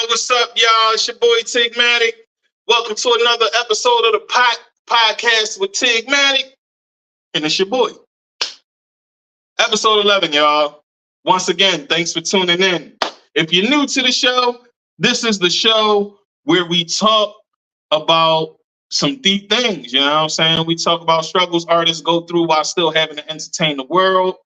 What's up, y'all? It's your boy Tigmatic. Welcome to another episode of the podcast with Tigmatic. And it's your boy. Episode 11, y'all. Once again, thanks for tuning in. If you're new to the show, this is the show where we talk about some deep things, you know what I'm saying? We talk about struggles artists go through while still having to entertain the world.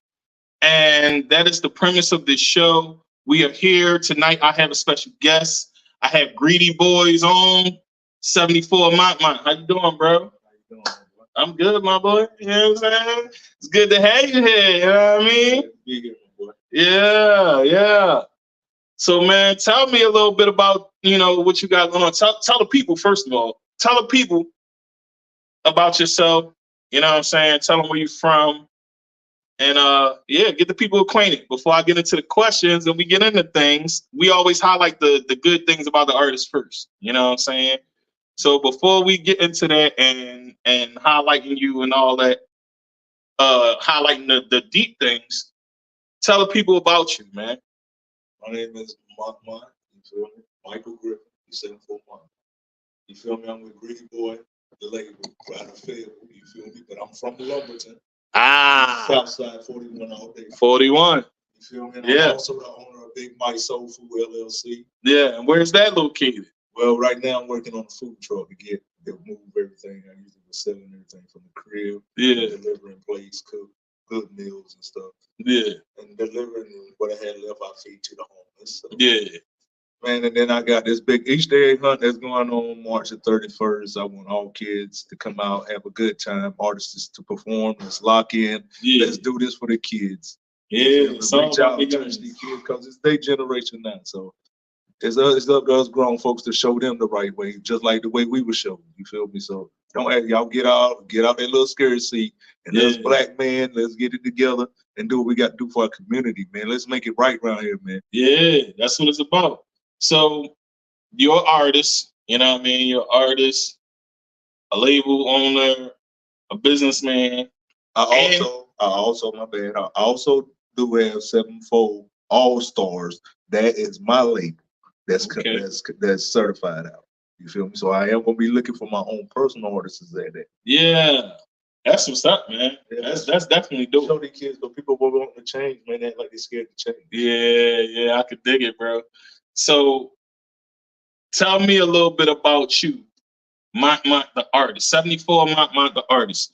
And that is the premise of this show. We are here tonight. I have a special guest. I have Greedy Boys on 74 Mont Mont. How you doing, bro? How you doing? I'm good, my boy. You know what I'm saying? It's good to have you here. You know what I mean? Be here, my boy. Yeah. So, man, tell me a little bit about, what you got going on. Tell the people, first of all. Tell the people about yourself. You know what I'm saying? Tell them where you're from. And get the people acquainted. Before I get into the questions and we get into things, we always highlight the good things about the artist first. You know what I'm saying? So before we get into that and highlighting you and all that, highlighting the deep things, tell the people about you, man. My name is Mont Mont. You feel me? Michael Griffin. You 74 Mont. You feel me? I'm with Greedy Boy, the label, Pride of Fail. You feel me? But I'm from Lumberton. Southside 41 all day. 41. You feel me? And yeah. I'm also the owner of Big Mike Soul Food LLC. Yeah, and where's that located? Well, right now I'm working on a food truck to move everything. I usually was selling everything from the crib, delivering plates, cook good meals and stuff. Yeah. And delivering what I had left, I feed to the homeless. So. Yeah. Man, and then I got this big Easter egg hunt that's going on March the 31st. I want all kids to come out, have a good time, artists to perform. Let's lock in. Yeah. Let's do this for the kids. Yeah. Reach out and touch these kids because it's their generation now. So it's up to us grown folks to show them the right way, just like the way we were shown. You feel me? So don't ask y'all get out that little scary seat, and us black men, let's get it together and do what we got to do for our community, man. Let's make it right around here, man. Yeah, that's what it's about. So you're an artist, you know what I mean? You're an artist, a label owner, a businessman. I also do have Sevenfold All Stars. That is my label. That's certified out. You feel me? So I am gonna be looking for my own personal artists at that. Yeah. That's what's up, man. Yeah, that's definitely dope. Show these kids, but people will want to change, man. They act like they're scared to change. Yeah, I could dig it, bro. So tell me a little bit about you, Mont the artist, 74 Mont the artist.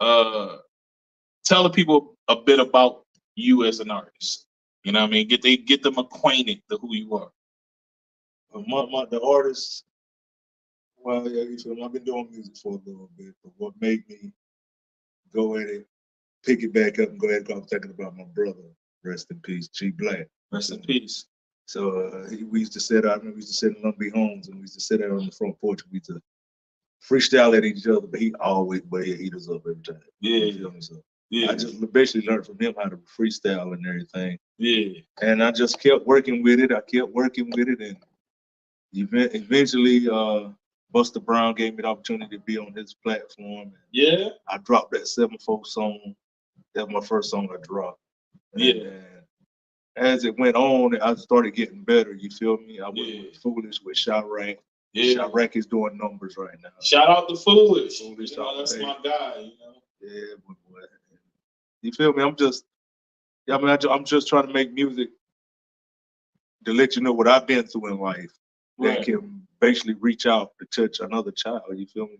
Tell the people a bit about you as an artist. You know what I mean? Get them acquainted to who you are. Mont the artist. Well, yeah, you feel me? I've been doing music for a little bit, but what made me go at it, pick it back up and go ahead and I'm thinking about my brother. Rest in peace, G Black. Rest in peace. So we used to sit out, we used to sit in Lumbee homes and we used to sit out on the front porch. We used to freestyle at each other, but he always eat us up every time. Yeah. You feel me? So I just basically learned from him how to freestyle and everything. Yeah. And I just kept working with it. And eventually Buster Brown gave me the opportunity to be on his platform. Yeah. I dropped that Sevenfold song. That was my first song I dropped. And as it went on, I started getting better. You feel me? I went with Foolish with Chirac. Yeah. Chirac is doing numbers right now. Shout out to Foolish. That's my guy. Yeah, boy. You feel me? I'm just trying to make music to let you know what I've been through in life. That can basically reach out to touch another child. You feel me?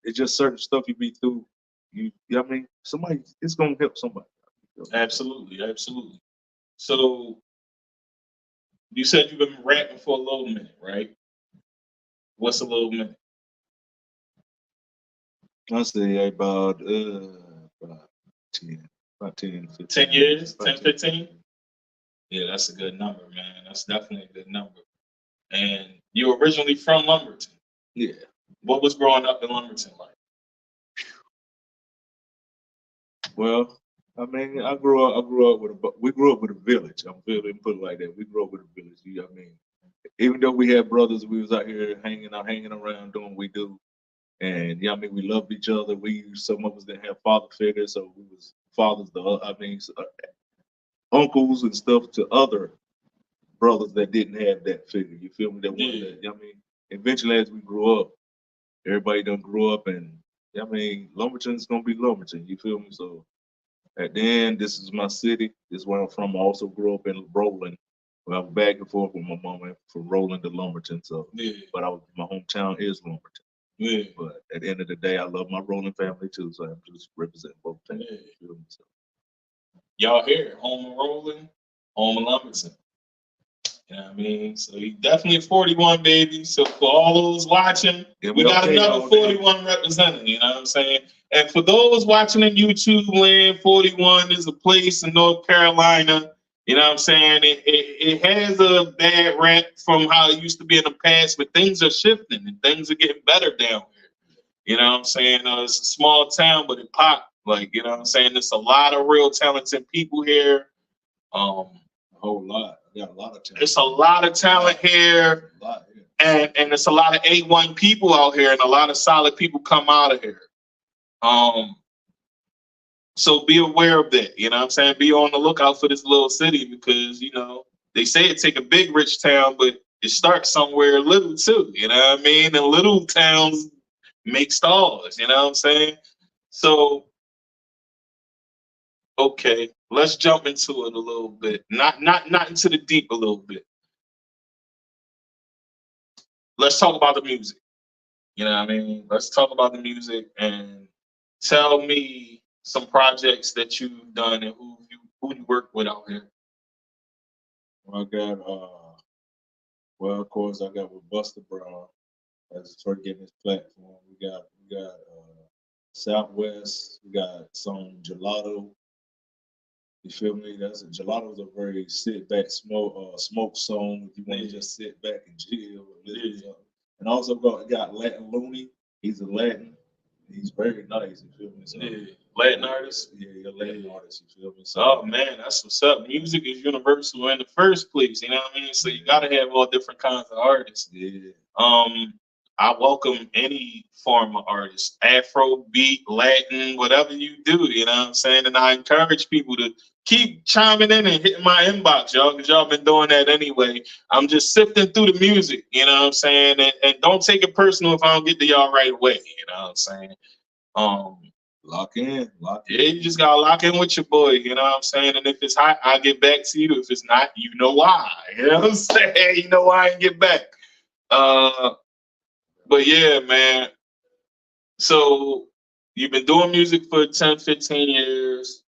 It's just certain stuff you be through. You know what I mean? Somebody, it's gonna help somebody. Absolutely. So you said you've been rapping for a little minute, right? What's a little minute? I say about 10, 15. 10 years, 10, 15? Yeah, that's a good number, man. That's definitely a good number. And you're originally from Lumberton. Yeah. What was growing up in Lumberton like? Well, I mean, we grew up with a village. I'm feeling put it like that. We grew up with a village. You know what I mean? Even though we had brothers, we was out here hanging around doing what we do. And yeah, I mean, we loved each other. Some of us didn't have father figures, so we was fathers to uncles and stuff to other brothers that didn't have that figure. You feel me? That one that, I mean, eventually as we grew up, everybody done grew up, and I mean, Lumberton's gonna be Lumberton. You feel me? So at the end, this is my city. This is where I'm from. I also grew up in Roland. Well, I'm back and forth with my mama from Roland to Lumberton. So, but my hometown is Lumberton. Yeah. But at the end of the day, I love my Roland family too. So I'm just representing both things. Yeah. You feel me? So, Y'all here, home of Roland, home of Lumberton. You know what I mean? So he definitely 41, baby. So for all those watching, we got another 41 representing, you know what I'm saying? And for those watching in YouTube land, 41 is a place in North Carolina. You know what I'm saying? It has a bad rap from how it used to be in the past, but things are shifting and things are getting better down here. You know what I'm saying? It's a small town, but it popped. Like, you know what I'm saying? There's a lot of real talented people here. A whole lot. I got a lot of talent. It's a lot of talent here. And it's a lot of A1 people out here, and a lot of solid people come out of here. So be aware of that. You know what I'm saying? Be on the lookout for this little city, because, you know, they say it take a big rich town, but it starts somewhere little too. You know what I mean? And little towns make stars. You know what I'm saying? So, okay, let's jump into it a little bit. Not into the deep a little bit. Let's talk about the music. You know what I mean? Let's talk about the music and tell me some projects that you've done and who you work with out here. Well, I got well, of course, I got with Buster Brown as for getting his platform. We got Southwest. We got some Gelato. You feel me? Gelato's a very sit back smoke song if you want to just sit back and chill and listen to something. And also got Latin Looney. He's a Latin. He's very nice. You feel me? So, Latin artist. Yeah, Latin artist. You feel me? So, oh man, that's what's up. Music is universal in the first place. You know what I mean? So you gotta have all different kinds of artists. Yeah. I welcome any form of artist, Afro, beat, Latin, whatever you do, you know what I'm saying? And I encourage people to keep chiming in and hitting my inbox, y'all, because y'all been doing that anyway. I'm just sifting through the music, you know what I'm saying? And don't take it personal if I don't get to y'all right away, you know what I'm saying? Lock in. Yeah, you just gotta lock in with your boy, you know what I'm saying? And if it's hot, I'll get back to you. If it's not, you know why. You know what I'm saying? You know why I ain't get back. But yeah, man. So you've been doing music for 10, 15 years.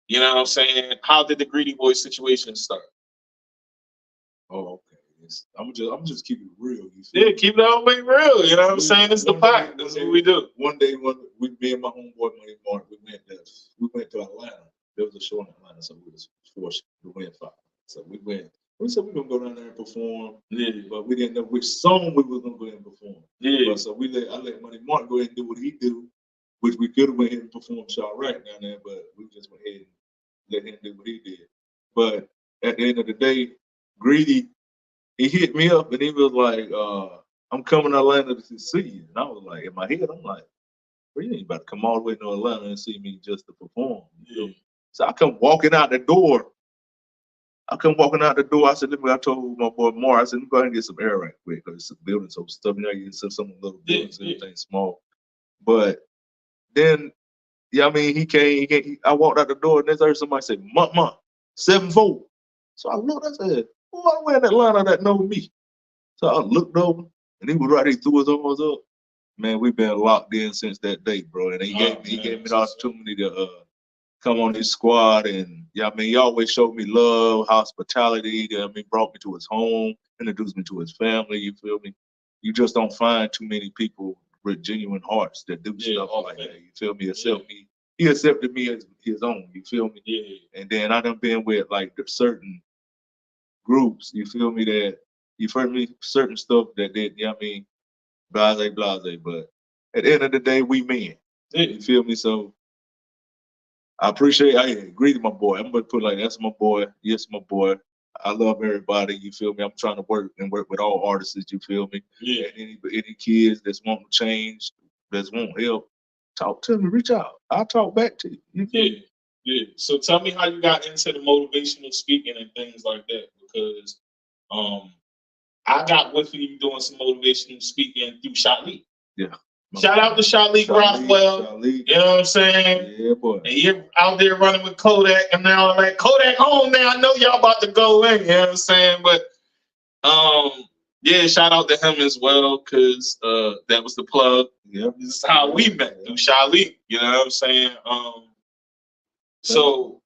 You know what I'm saying? How did the Greedy Boy situation start? Oh, okay. I'm just keep it real. Yeah, keep it all the way real. You know what I'm saying? It's the pot. That's what we do. One day, me and my homeboy Money Mark, we went to Atlanta. There was a show in Atlanta, so we was forced to win 5. So we went. We said we were gonna go down there and perform. Yeah. But we didn't know which song we was gonna go ahead and perform. Yeah. But so I let Money Mark go ahead and do what he do, which we could have went ahead and performed Shaw Right down there, but we just went ahead and let him do what he did. But at the end of the day, Greedy, he hit me up and he was like, I'm coming to Atlanta to see you. And I was like, in my head, I'm like, well, you ain't about to come all the way to Atlanta and see me just to perform. Yeah. So I come walking out the door. I said, I told my boy Mar, I said, let me go ahead and get some air right quick, because it's a building, so stuff, you know, you can see some little buildings, everything small. But then, yeah, I mean, he came, I walked out the door and then I heard somebody say, Mont Mont, 7-4. So I looked, I said, who I wear in Atlanta that know me? So I looked over and he was right, he threw his arms up. Man, we've been locked in since that day, bro. And he gave me the opportunity to come on his squad, and yeah, I mean, he always showed me love, hospitality. I mean, brought me to his home, introduced me to his family. You feel me? You just don't find too many people with genuine hearts that do stuff like that. You feel me? Except me, he accepted me as his own. You feel me? Yeah. And then I done been with like the certain groups. You feel me? That you've heard me certain stuff that did. You know what I mean? Blase. But at the end of the day, we men. Yeah. You feel me? So I appreciate. I agree to my boy. I'm gonna put like that's my boy. Yes, my boy. I love everybody. You feel me? I'm trying to work with all artists. You feel me? Yeah. And any kids that's want to change, that's want help, talk to me. Reach out. I'll talk back to you. You feel me? Yeah. So tell me how you got into the motivational speaking and things like that, because I got with you doing some motivational speaking through Shalik. Yeah. Shout out to Shalik Rothwell. You know what I'm saying? Yeah, boy. And you're out there running with Kodak and now like Kodak home now. I know y'all about to go in, you know what I'm saying? But yeah, shout out to him as well, because that was the plug. Yep. This is how we met through Shalik, you know what I'm saying? So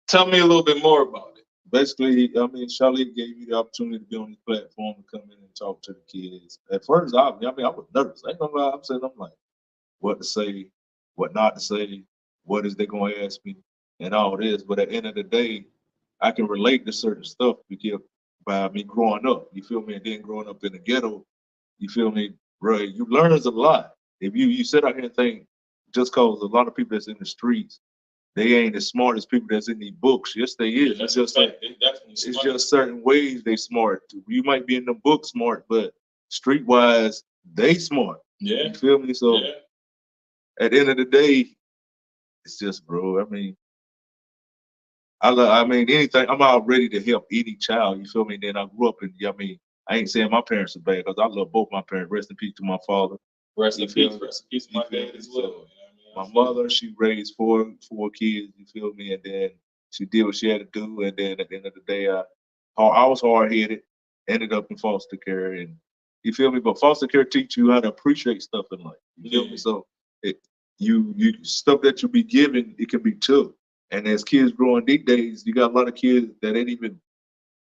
tell me a little bit more about it. Basically, I mean, Shalik gave me the opportunity to be on this platform to come in and talk to the kids. At first, I was nervous. I ain't gonna lie. I'm like, what to say, what not to say, what is they gonna ask me, and all this. But at the end of the day, I can relate to certain stuff because by me growing up, you feel me, and then growing up in the ghetto, you feel me, bro. You learn a lot. If you sit out here and think, just cause a lot of people that's in the streets, they ain't as smart as people that's in these books. Yes, they is. Yeah, it's just like it's just certain ways they smart. You might be in the book smart, but streetwise, they smart. Yeah. You feel me? So at the end of the day, it's just, bro. I mean, I mean anything. I'm out ready to help any child. You feel me? And then I grew up in. I mean, I ain't saying my parents are bad because I love both my parents. Rest in peace to my father. Rest in peace to my dad as well. So, my mother, she raised four kids, you feel me, and then she did what she had to do, and then at the end of the day, I was hard-headed, ended up in foster care, and you feel me. But foster care teach you how to appreciate stuff in life. You feel me? So you stuff that you be given, it can be took. And as kids growing these days, you got a lot of kids that ain't even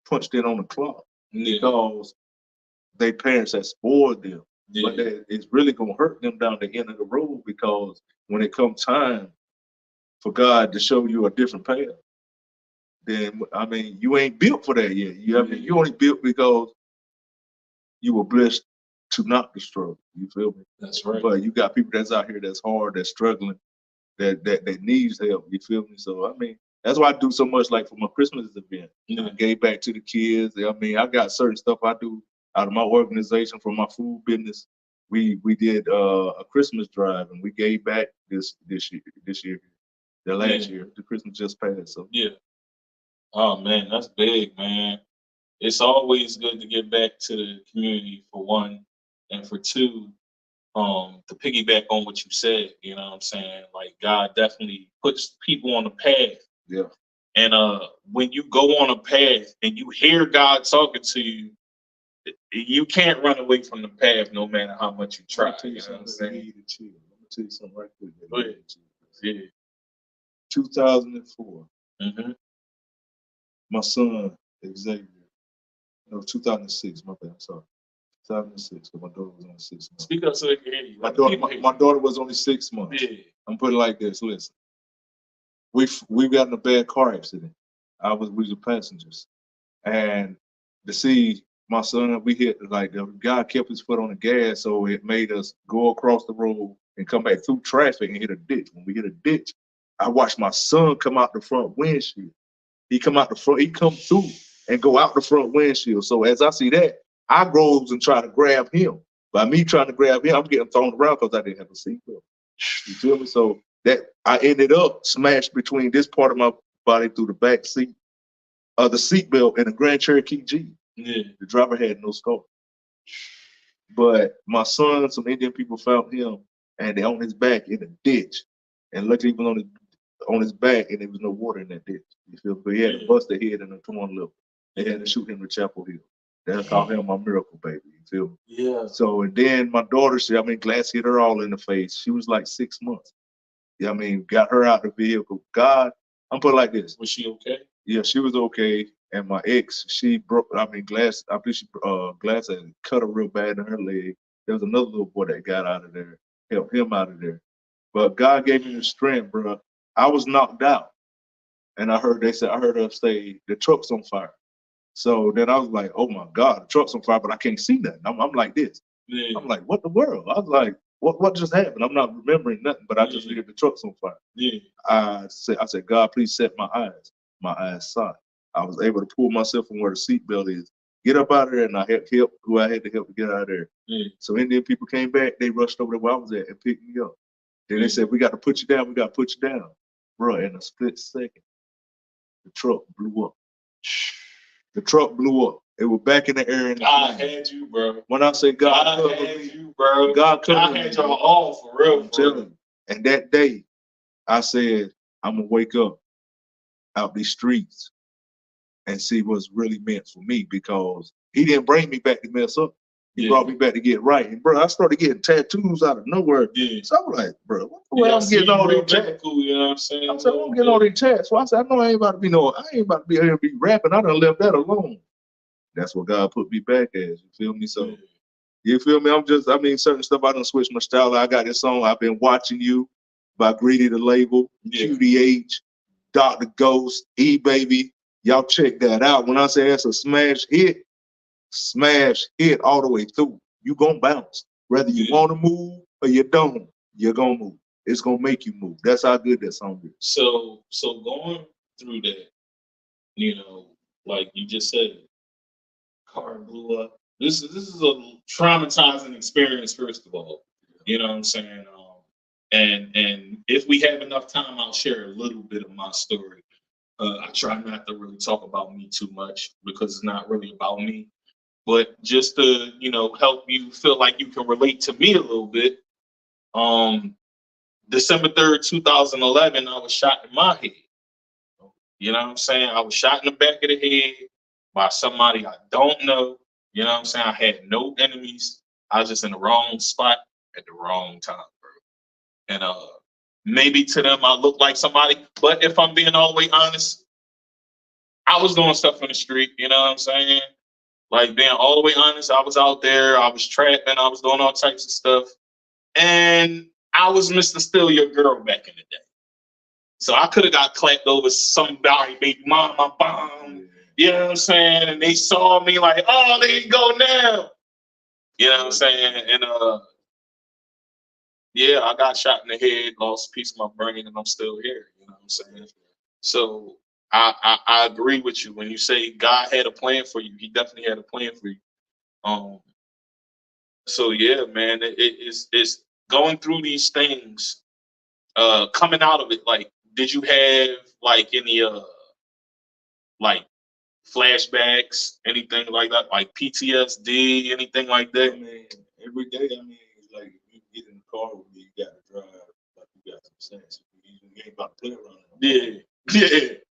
punched in on the clock because their parents have spoiled them. Yeah. But it's really gonna hurt them down the end of the road because when it comes time for God to show you a different path, then I mean you ain't built for that yet. I mean you only built because you were blessed to not be struggle. You feel me? That's right. But you got people that's out here that's hard, that's struggling, that needs help. You feel me? So I mean that's why I do so much. Like for my Christmas event, I gave back to the kids. I mean I got certain stuff I do out of my organization from my food business. We did a Christmas drive and we gave back this year. The last year, the Christmas just passed. So oh man, that's big, man. It's always good to get back to the community for one, and for two, to piggyback on what you said. You know what I'm saying? Like God definitely puts people on a path. Yeah. And when you go on a path and you hear God talking to you, you can't run away from the path no matter how much you try. You know what I'm saying? Let me tell you something right quick. Go ahead. Yeah. 2004. Mm-hmm. My son, Xavier. No, 2006, my bad, sorry. 2006, because my daughter was only 6 months. Speak up so they can hear you. My daughter was only 6 months. Yeah. I'm putting it like this, listen. We got in a bad car accident. We were passengers. And to see my son, we hit, like, the guy kept his foot on the gas, so it made us go across the road and come back through traffic and hit a ditch. When we hit a ditch, I watched my son come out the front windshield. He come through and go out the front windshield. So as I see that, I rose and try to grab him. By me trying to grab him, I'm getting thrown around because I didn't have a seatbelt. You feel me? So that I ended up smashed between this part of my body through the back seat of the seatbelt and the Grand Cherokee Jeep. Yeah. The driver had no scope. But my son, some Indian people found him and they on his back in a ditch. And luckily he was on his back and there was no water in that ditch. You feel me? But he had a busted head and a torn lip. They had to shoot him to Chapel Hill. They called him my miracle baby. You feel me? Yeah. So and then my daughter, glass hit her all in the face. She was like 6 months. Got her out the vehicle. God, I'm put it like this. Was she okay? Yeah, she was okay. And my ex, she broke. Glass. I believe glass had cut her real bad in her leg. There was another little boy that got out of there, helped him out of there. But God gave me the strength, bro. I was knocked out, and I heard her say the truck's on fire. So then I was like, oh my God, the truck's on fire, but I can't see nothing. I'm like this. Yeah. I'm like, what the world? I was like, what just happened? I'm not remembering nothing, but I just heard the truck's on fire. Yeah. I said, God, please set my eyes. My eyes saw it. I was able to pull myself from where the seatbelt is, get up out of there, and I helped who I had to help to get out of there. Yeah. So Indian people came back, they rushed over to where I was at and picked me up. Then they said, we got to put you down, Bro, in a split second, the truck blew up. The truck blew up. It was back in the air. And God had you, bro. When I say God had you, bro. God had y'all all for real. I'm telling you. And that day, I said, I'm gonna wake up out these streets and see what's really meant for me, because he didn't bring me back to mess up. He brought me back to get right. And bro, I started getting tattoos out of nowhere. Yeah. So I'm like, bro, what the way I'm getting all these tattoos? You know what I'm saying? I said, I'm getting all these tattoos. So I said, I know I ain't about to be here and be rapping. I done left that alone. That's what God put me back as. You feel me? So you feel me? Certain stuff I done switched my style. I got this song, I've Been Watching You by Greedy the Label, QDH, Dr. Ghost, E-Baby. Y'all check that out. When I say that's a smash hit all the way through. You gonna bounce. Whether you want to move or you don't, you're gonna move. It's gonna make you move. That's how good that song is. So going through that, you know, like you just said, car blew up. This is a traumatizing experience, first of all. You know what I'm saying? And if we have enough time, I'll share a little bit of my story. I try not to really talk about me too much because it's not really about me. But just to, you know, help you feel like you can relate to me a little bit. December 3rd, 2011, I was shot in my head. You know what I'm saying? I was shot in the back of the head by somebody I don't know. You know what I'm saying? I had no enemies. I was just in the wrong spot at the wrong time, bro. And maybe to them I look like somebody, but if I'm being all the way honest, I was doing stuff in the street. You know what I'm saying? Like, being all the way honest, I was out there, I was trapping, I was doing all types of stuff. And I was Mr. Steal Your Girl back in the day. So I could have got clapped over somebody, baby mama, bomb. You know what I'm saying? And they saw me like, oh, there you go now. You know what I'm saying? And yeah, I got shot in the head, lost a piece of my brain, and I'm still here. You know what I'm saying? So I agree with you when you say God had a plan for you. He definitely had a plan for you. So yeah, man, it's going through these things, coming out of it. Like, did you have like any like flashbacks, anything like that, like PTSD, anything like that? I mean, every day, it's like if you get in the car with me, you got to drive like you got some sense. You ain't about to play around.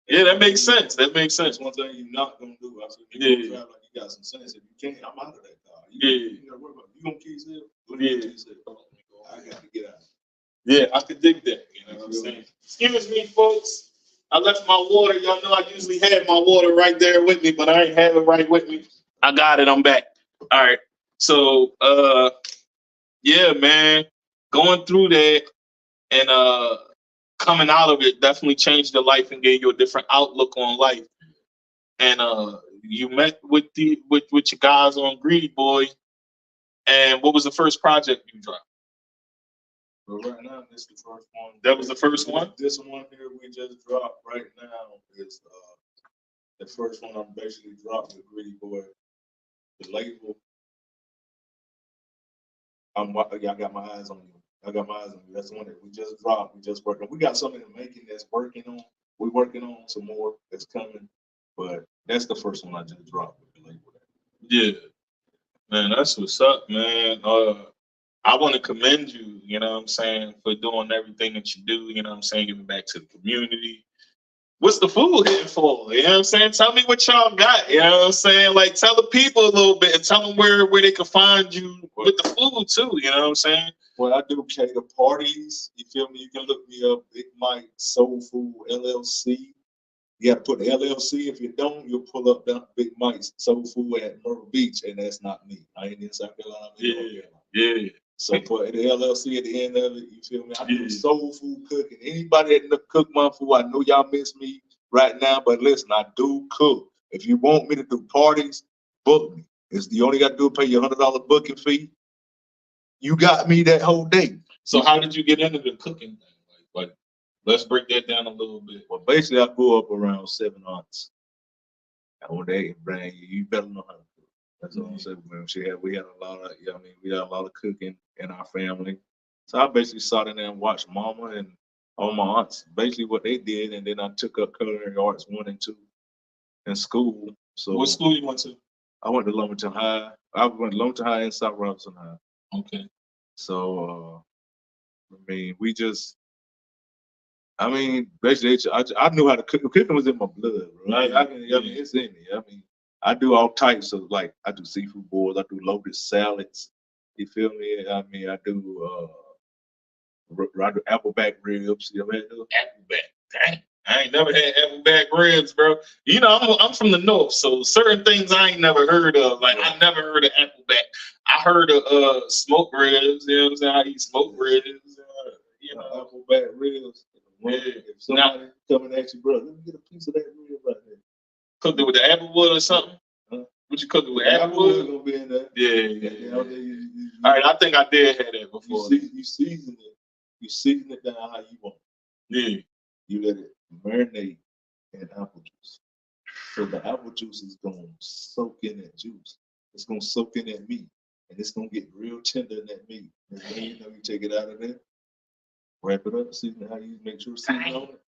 Yeah, that makes sense. That makes sense. That's one thing you're not gonna do. I said, you drive like you got some sense. If you can't, I'm out of that car. You gotta worry about it. You gonna keep yourself? I got to get out. Yeah, I could dig that. You know what I'm saying? Excuse me, folks. I left my water. Y'all know I usually have my water right there with me, but I ain't have it right with me. I got it. I'm back. All right. So, yeah, man, going through that and coming out of it definitely changed your life and gave you a different outlook on life. And you met with your guys on Greedy Boy. And what was the first project you dropped? But right now, this is the first one. That was the first one? This one here we just dropped right now is the first one I'm basically dropped with Greedy Boy. The label. I got my eyes on you. That's the one that we just dropped. We just working. We got something in the making that's working on. We're working on some more that's coming. But that's the first one I just dropped with the label. Yeah. Man, that's what's up, man. I want to commend you, you know what I'm saying, for doing everything that you do, you know what I'm saying, giving back to the community. What's the food here for? You know what I'm saying? Tell me what y'all got, you know what I'm saying? Like, tell the people a little bit and tell them where they can find you with the food too, you know what I'm saying? Well, I do cater parties, you feel me? You can look me up, Big Mike Soul Food LLC. You got to put the LLC. If you don't, you'll pull up that Big Mike's Soul Food at Myrtle Beach, and that's not me. I ain't in South Carolina. Yeah. So put the LLC at the end of it. You feel me? I do soul food cooking. Anybody that cook my food, I know y'all miss me right now, but listen, I do cook. If you want me to do parties, book me. You only got to do pay your $100 booking fee. You got me that whole day. So how did you get into the cooking thing? Like, let's break that down a little bit. Well, basically, I grew up around 7 aunts. One day, you better know how to cook. That's all I'm saying. We had a lot of, we had a lot of cooking in our family. So I basically sat in there and watched Mama and all my aunts, basically what they did, and then I took up culinary arts 1 and 2 in school. So what school you went to? I went to Lumberton High. I went to Lumberton High and South Robinson High. Okay. So I mean, basically, I knew how to cook. Cooking was in my blood, bro. I mean, it's in me. I mean, I do all types of, like, I do seafood boils. I do loaded salads. You feel me? I mean, I do appleback ribs. You know what I mean? Appleback. Dang. I ain't never had appleback ribs, bro. You know, I'm from the north, so certain things I ain't never heard of. Like, I never heard of appleback. I heard of smoked ribs. You know what I'm saying? I eat smoked ribs. You know, appleback ribs. Yeah. If somebody coming at you, bro, let me get a piece of that rib right there. Cooked it with the applewood or something? Huh? Would you cook it with applewood? applewood? Gonna be in there. Yeah. You, all right, I think I did have that before. You season it. You season it down how you want. Yeah. You let it marinate in apple juice. So the apple juice is gonna soak in that juice. It's gonna soak in that meat, and it's gonna get real tender in that meat. And then you take it out of there, wrap it up, season how you make sure season on it.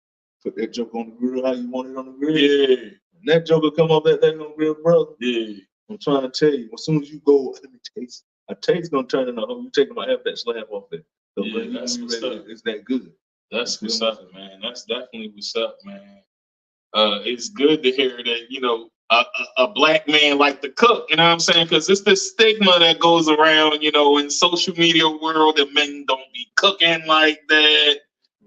Put that joke on the grill how you want it on the grill. Yeah. And that joke will come off that thing on the grill, brother. Yeah. I'm trying to tell you, as soon as you go, let me taste. A taste gonna turn into a whole. You taking my half that slab off there. So yeah, that's what's up. It's that good. That's what's up, man. That's definitely what's up, man. It's good to hear that, you know, a black man like to cook, you know what I'm saying? Because it's the stigma that goes around, you know, in social media world that men don't be cooking like that.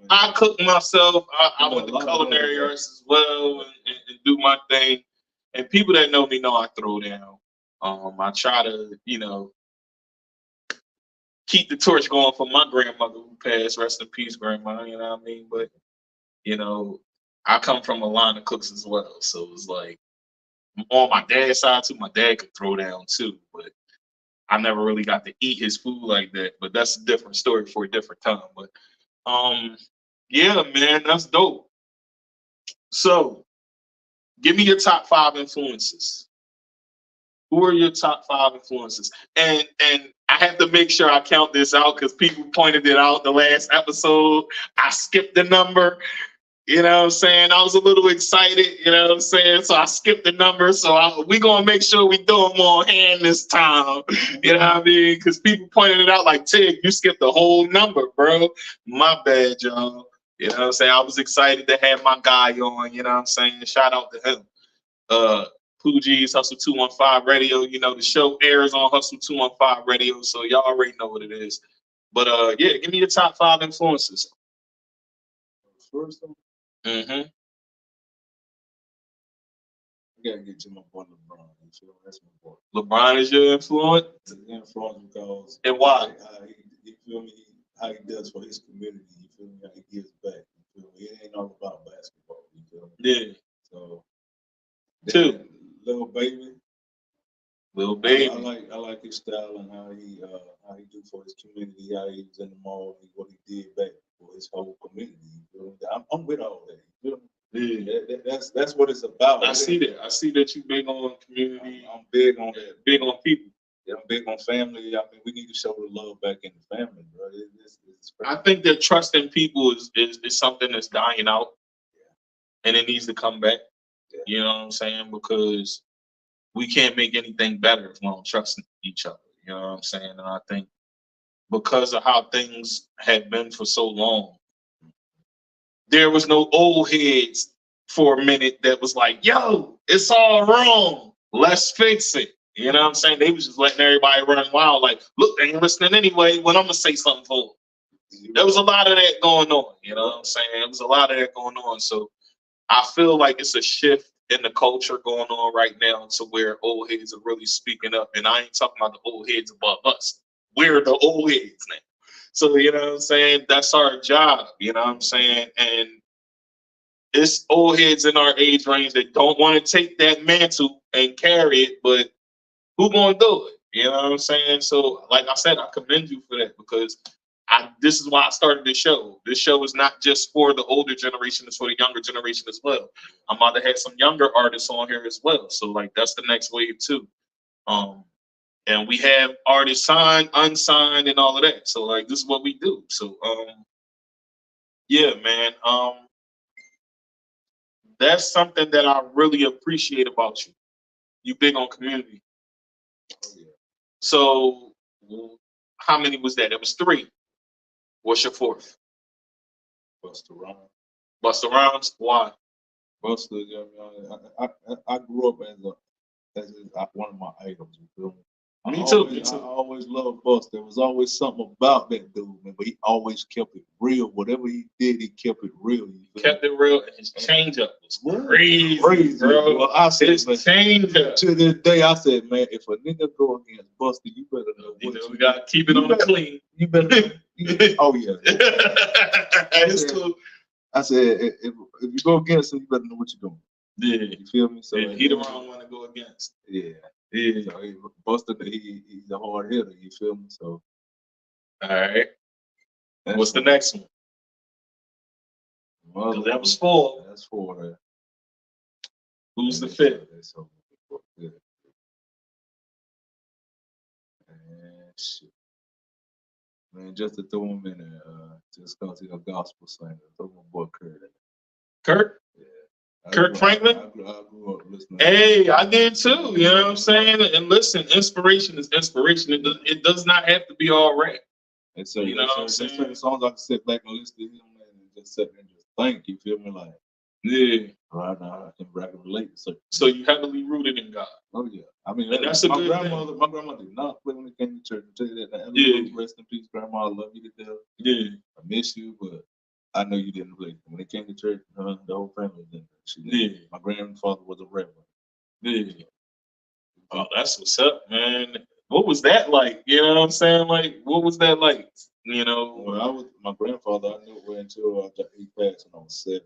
I cook myself. I went to culinary arts as well and do my thing. And people that know me know I throw down. I try to, you know, keep the torch going for my grandmother who passed. Rest in peace, grandma. You know what I mean? But, you know, I come from a line of cooks as well. So it's like, on my dad's side too, my dad could throw down too. But I never really got to eat his food like that. But that's a different story for a different time. But yeah, man, that's dope. So give me your top 5 influences. Who are your top 5 influences? And I have to make sure I count this out because people pointed it out the last episode. I skipped the number. You know what I'm saying? I was a little excited, you know what I'm saying? So I skipped the number. So we're going to make sure we do them on hand this time. You know what I mean? Because people pointed it out like, Tig, you skipped the whole number, bro. My bad, y'all. You know what I'm saying? I was excited to have my guy on, you know what I'm saying? Shout out to him. Pooji's Hustle 215 Radio. You know, the show airs on Hustle 215 Radio, so y'all already know what it is. But yeah, give me your top 5 influences. First one? Mm-hmm. I gotta get to my boy LeBron. You feel me? That's my boy. LeBron is your influence? He's an influence because and why? You feel me? How he does for his community. You feel me? How he gives back. You feel me? It ain't all about basketball. You feel me? Yeah. So. Two. Little baby. I like his style and how he do for his community. How he was in the mall. What he did back for his whole community. You feel me? I'm with all that. You feel me? Yeah. That's what it's about. I see that. I see that you big on community. I'm big on that. Big on people. Yeah, I'm big on family. I mean, we need to show the love back in the family, bro. I think that trust in people is something that's dying out, and it needs to come back. Yeah. You know what I'm saying? Because we can't make anything better if we don't trust each other. You know what I'm saying? And I think because of how things have been for so long, there was no old heads for a minute that was like, yo, it's all wrong. Let's fix it. You know what I'm saying? They was just letting everybody run wild. Like, look, they ain't listening anyway. When I'm going to say something for them. There was a lot of that going on. You know what I'm saying? There was a lot of that going on. So I feel like it's a shift in the culture going on right now to where old heads are really speaking up. And I ain't talking about the old heads above us. We're the old heads now. So, you know what I'm saying? That's our job. You know what I'm saying? And it's old heads in our age range that don't want to take that mantle and carry it, but who gonna do it? You know what I'm saying? So, like I said, I commend you for that because this is why I started this show. This show is not just for the older generation, it's for the younger generation as well. I'm about to have some younger artists on here as well. So, like, that's the next wave too. And we have artists signed, unsigned, and all of that. So, like, this is what we do. So, yeah, man. That's something that I really appreciate about you. You big on community. Oh, yeah. So how many was that? It was 3. What's your 4th? Busta Rhymes. Busta Rhymes. Why? Busta, I grew up as one of my idols. You feel me? Me too. I always loved Busta. There was always something about that dude, man. But he always kept it real. Whatever he did, he kept it real. Kept it real, and his change-up was crazy, bro. Well, I said, his change-up. To this day, I said, man, if a nigga go against Busta, you better know what we gotta keep it on the clean. You better. Oh yeah. It's cool. I said, if you go against him, you better know what you're doing. Yeah. You feel me? So he the wrong one to go against. Yeah. Yeah. So Busta, he's a hard hitter. You feel me? So. All right. What's the next one? Well, that was 4. That's 4 there. Who's the 5th? Man, shit. Man, just to throw him in there, just because he's a gospel singer. Throw my boy Kurt in. Kurt? Yeah. Kirk Franklin? I grew up listening. Hey, I did too. You know what I'm saying? And listen, inspiration is inspiration. It does not have to be all rap. And so, you know what I'm saying? Certain songs I can sit back and listen to him and just sit there and just think. You feel me? Like, yeah. Right now, I can relate. So you heavily rooted in God. Oh yeah. I mean, and that's a good grandmother. My grandmother did not play when it came to church. I tell you that. Yeah. Rest in peace, Grandma. I love you to death. Yeah. I miss you, but I know you didn't play. When it came to church, the whole family didn't. Yeah. My grandfather was a reverend. Yeah. Oh, that's what's up, man. What was that like? You know what I'm saying? Like, what was that like? You know? Well, my grandfather, I knew it until he passed when I was 7.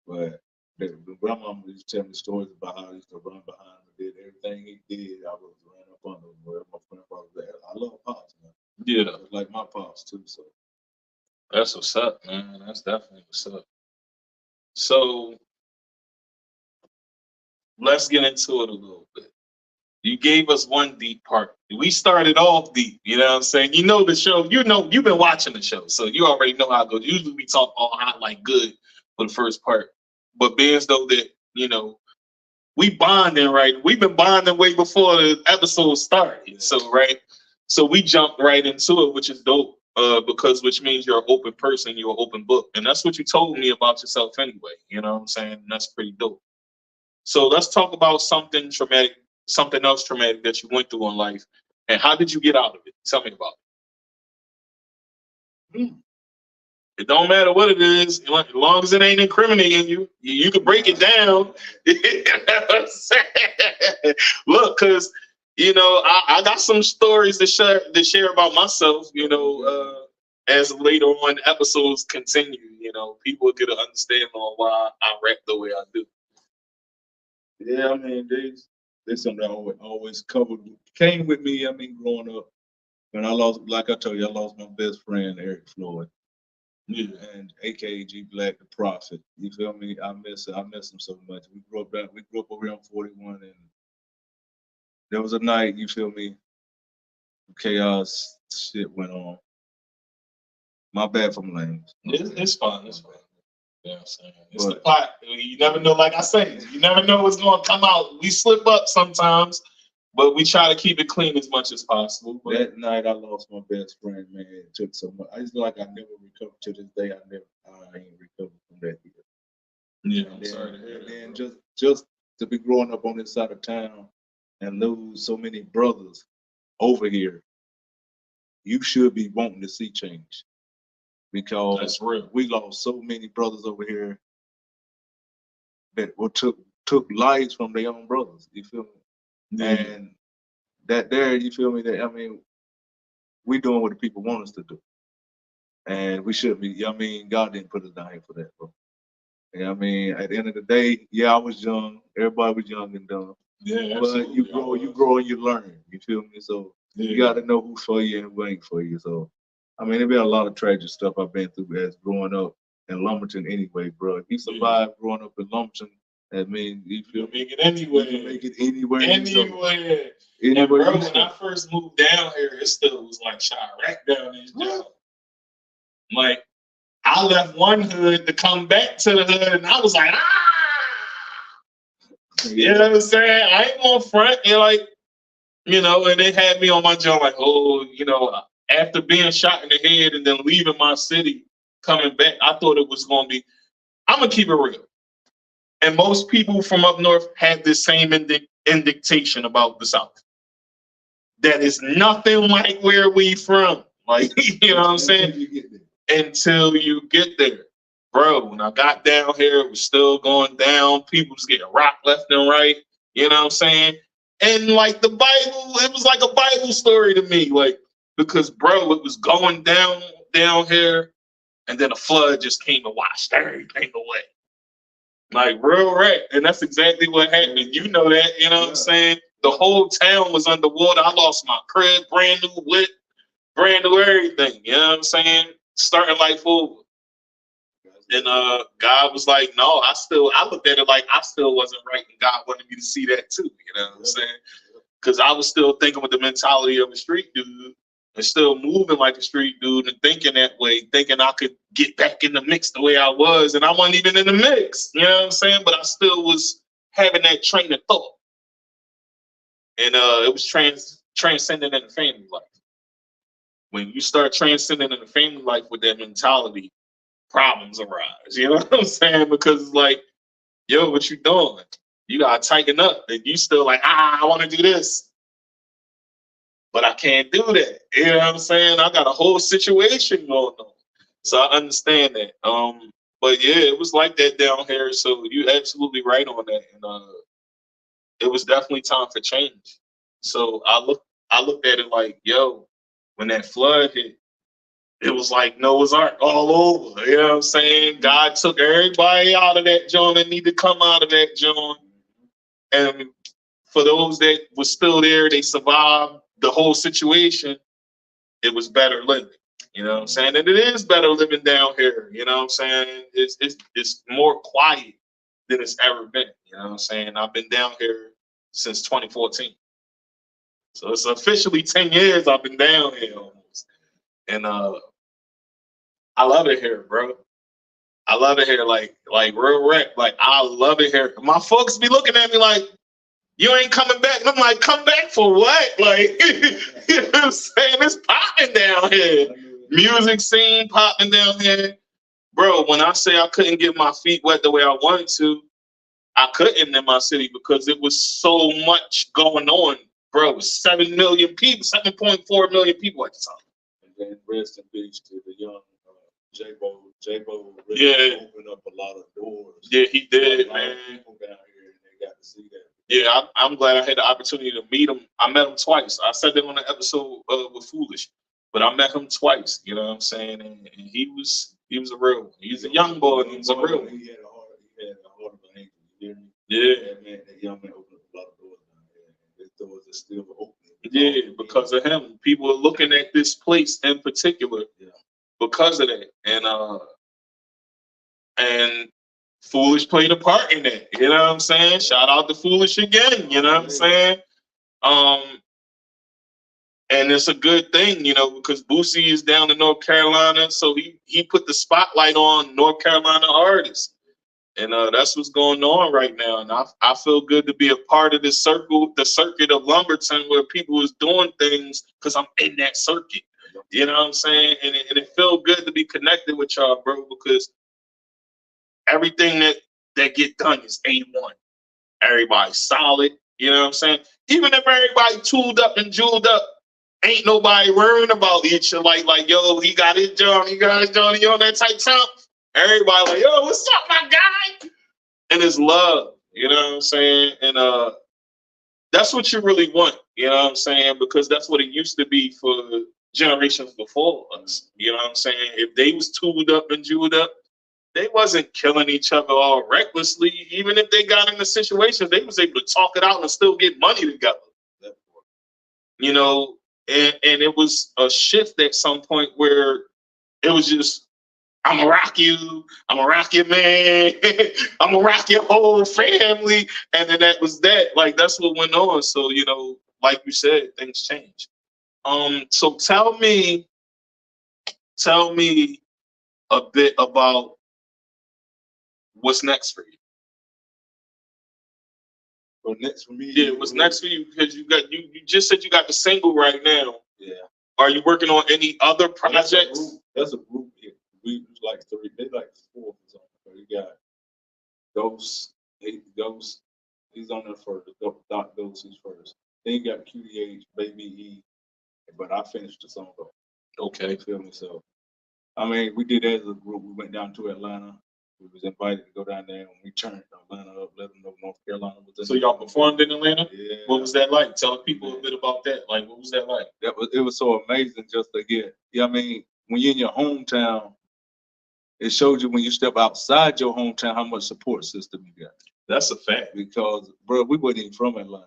But the grandmama used to tell me stories about how I used to run behind him and did everything he did. I was ran up under him wherever my grandfather was at. I love Pops, man. Yeah. It's like my Pops, too, so. That's what's up, man. That's definitely what's up. So, let's get into it a little bit. You gave us one deep part. We started off deep, you know what I'm saying? You know the show, you've been watching the show, so you already know how it goes. Usually we talk all hot like good for the first part. But being as though that, we bonding, right? We've been bonding way before the episode started. So, right? So we jumped right into it, which is dope, which means you're an open person, you're an open book. And that's what you told me about yourself anyway, you know what I'm saying? And that's pretty dope. So let's talk about something else traumatic that you went through in life. And how did you get out of it? Tell me about it. It don't matter what it is, as long as it ain't incriminating you, you can break it down. You know what I'm saying? Look, because, I got some stories to share about myself, as later on episodes continue, people get an understanding on why I rap the way I do. Yeah, I mean, there's something that always came with me, growing up. When I lost, like I told you, I lost my best friend, Eric Floyd. Yeah. And AKA G Black, the Prophet. You feel me? I miss him so much. We grew up over here on 41, and there was a night, you feel me? Chaos shit went on. My bad for my names. It's fine. It's fine. You know what I'm saying? It's the pot. You never know, like I say, you never know what's going to come out. We slip up sometimes, but we try to keep it clean as much as possible. But that night, I lost my best friend, man. It took so much. I just feel like I never recovered to this day. I ain't recovered from that either. Yeah, I'm sorry to hear that. And just to be growing up on this side of town and lose so many brothers over here, you should be wanting to see change. Because that's real. We lost so many brothers over here that took lives from their own brothers. You feel me? Yeah. And that there, you feel me? That we doing what the people want us to do, and we should be. God didn't put us down here for that, bro. And at the end of the day, yeah, I was young. Everybody was young and dumb. Yeah, but you grow and you learn. You feel me? So you got to know who's for you and who ain't for you. So. There's been a lot of tragic stuff I've been through as growing up in Lumberton anyway, bro. If you survive growing up in Lumberton, that means you feel make it anywhere. You can make it anywhere. Anywhere. And bro, when I first moved down here, it still was like Chirac down this job. Like, I left one hood to come back to the hood, and I was like, You know what I'm saying? I ain't gonna front. And like, you know, and they had me on my job like, oh, you know, after being shot in the head and then leaving my city, coming back, I thought it was gonna be. I'm gonna keep it real. And most people from up north had this same indication about the South. That is nothing like where we from. Like, you know what I'm saying? Until you get there. Bro, when I got down here, it was still going down. People was getting rocked left and right. You know what I'm saying? And like the Bible, it was like a Bible story to me. Like, because bro, it was going down here, and then a flood just came and washed everything away. Like real right. And that's exactly what happened. You know that, you know what I'm saying? The whole town was underwater. I lost my crib, brand new lit, brand new everything. You know what I'm saying? Starting life over. And God was like, no, I looked at it like I still wasn't right, and God wanted me to see that too. You know what I'm saying? Because I was still thinking with the mentality of a street dude and still moving like a street dude and thinking that way, thinking I could get back in the mix the way I was, and I wasn't even in the mix. You know what I'm saying? But I still was having that train of thought. And it was transcending in the family life. When you start transcending in the family life with that mentality, problems arise. You know what I'm saying? Because it's like, yo, what you doing? You gotta tighten up. And you still like, I want to do this, but I can't do that. You know what I'm saying? I got a whole situation going on, so I understand that. But yeah, it was like that down here. So you absolutely right on that. And it was definitely time for change. So I looked at it like, yo, when that flood hit, it was like Noah's Ark all over. You know what I'm saying? God took everybody out of that joint that needed to come out of that joint. And for those that were still there, they survived the whole situation. It was better living. You know what I'm saying? And it is better living down here. You know what I'm saying? It's more quiet than it's ever been. You know what I'm saying? I've been down here since 2014. So it's officially 10 years I've been down here almost. And I love it here, bro. I love it here, like real rap. Like I love it here. My folks be looking at me like, you ain't coming back. And I'm like, come back for what? Like, you know what I'm saying? It's popping down here. Music scene popping down here. Bro, when I say I couldn't get my feet wet the way I wanted to, I couldn't in my city because it was so much going on. Bro, it was 7 million people, 7.4 million people at the time. And then rest in peace to the young J-Bo. J-Bo really opened up a lot of doors. Yeah, he did, man. People down here, and they got to see that. Yeah, I'm glad I had the opportunity to meet him. I met him twice. I said that on the episode with Foolish, but I met him twice. You know what I'm saying? And he was a real one. He's a young boy, and he was a real one. He had a heart of an angel. You hear me? Yeah. That young man opened up a lot of doors down here. And those doors are still open. Yeah, because of him. People are looking at this place in particular because of that. And Foolish played a part in that. You know what I'm saying? Shout out to Foolish again. You know what I'm saying? And it's a good thing, you know, because Boosie is down in North Carolina, so he put the spotlight on North Carolina artists. And that's what's going on right now. And I feel good to be a part of this the circuit of Lumberton, where people is doing things because I'm in that circuit. You know what I'm saying? And it feels good to be connected with y'all, bro, because everything that get done is A1. Everybody's solid. You know what I'm saying? Even if everybody tooled up and jeweled up, ain't nobody worrying about each other. Like, yo, he got his Johnny, he got his Johnny on that type time. Everybody like, yo, what's up, my guy? And it's love, you know what I'm saying? And that's what you really want, you know what I'm saying? Because that's what it used to be for generations before us. You know what I'm saying? If they was tooled up and jeweled up, they wasn't killing each other all recklessly. Even if they got into situations, they was able to talk it out and still get money together. You know, and it was a shift at some point where it was just, I'm gonna rock you, I'm gonna rock your man, I'm gonna rock your whole family. And then that was that. Like, that's what went on. So, you know, like you said, things change. So tell me a bit about what's next for you. Well, next for me. Yeah, what's next for you? Because you just said you got the single right now. Yeah. Are you working on any other projects? That's a group hit. We like three. They like four or something. So you got Ghost. Ghost. He's on there first. Doc Ghost is first. Then you got QDH, Baby E. But I finished the song though. Okay. You feel me? So I mean, we did that as a group. We went down to Atlanta. We was invited to go down there, and we turned Atlanta up, let them know North Carolina was in. So y'all performed in Atlanta? Yeah. What was that like? Tell people a bit about that. Like, what was that like? It was so amazing just to get. Yeah, I mean, when you're in your hometown, it shows you when you step outside your hometown how much support system you got. That's a fact. Because, bro, we weren't even from Atlanta.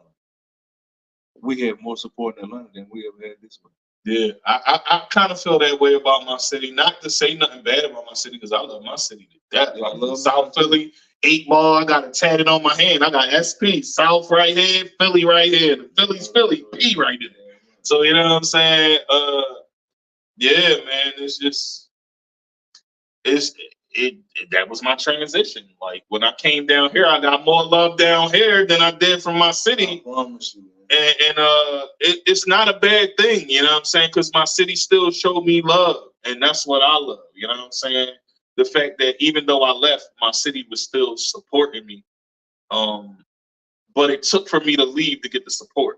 We had more support in Atlanta than we ever had this one. Yeah, I kind of feel that way about my city. Not to say nothing bad about my city, because I love my city to death. I love South Philly, 8 Ball. I got it tatted on my hand. I got SP, South right here, Philly right here. The Philly's Philly, P right there. So you know what I'm saying? Yeah, man. It's just that was my transition. Like when I came down here, I got more love down here than I did from my city. I promise you. And it's not a bad thing, you know what I'm saying? Because my city still showed me love, and that's what I love, you know what I'm saying? The fact that even though I left, my city was still supporting me. But it took for me to leave to get the support,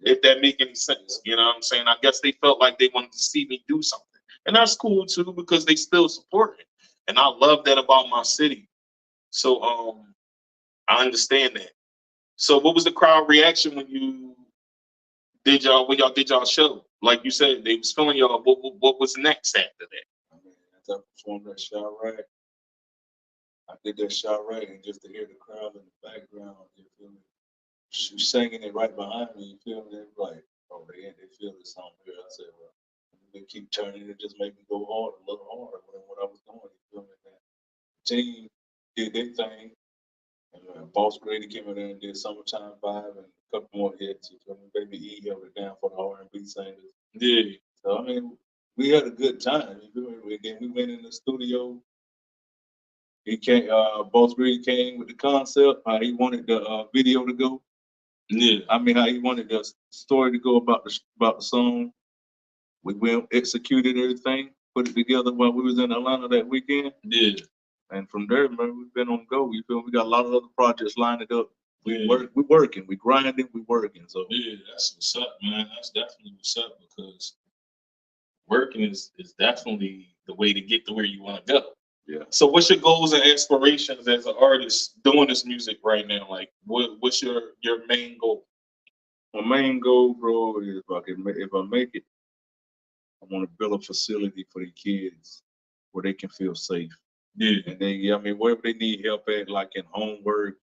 if that make any sense, you know what I'm saying? I guess they felt like they wanted to see me do something, and that's cool too because they still support me, and I love that about my city. So I understand that. So what was the crowd reaction when y'all did y'all show? Like you said, they was feeling y'all. What was next after that? I mean, after I performed that shot right, I did that shot right, and just to hear the crowd in the background, you feel me? She was singing it right behind me, you feel me? They were like, oh, they feel this song here. I said, well, they keep turning it, just made me go hard, a little harder than what I was doing, you feel me? Man. The team did their thing. And Boss Grady came in there and did Summertime Vibe and a couple more hits. You feel me? Baby E held it down for the R&B singers. Yeah. So, I mean, we had a good time. You feel me? Then we went in the studio. He came, Boss Grady came with the concept, how he wanted the video to go. Yeah. I mean, how he wanted the story to go about the song. We went, executed everything, put it together while we was in Atlanta that weekend. Yeah. And from there, man, we've been on go. You feel me? We got a lot of other projects lined up. We working, we grinding, we working. So yeah, that's what's up, man. That's definitely what's up because working is definitely the way to get to where you want to go. Yeah. So what's your goals and aspirations as an artist doing this music right now? Like what's your main goal? My main goal, bro, is if I make it, I want to build a facility for the kids where they can feel safe. Yeah. And I mean, wherever they need help at, like in homework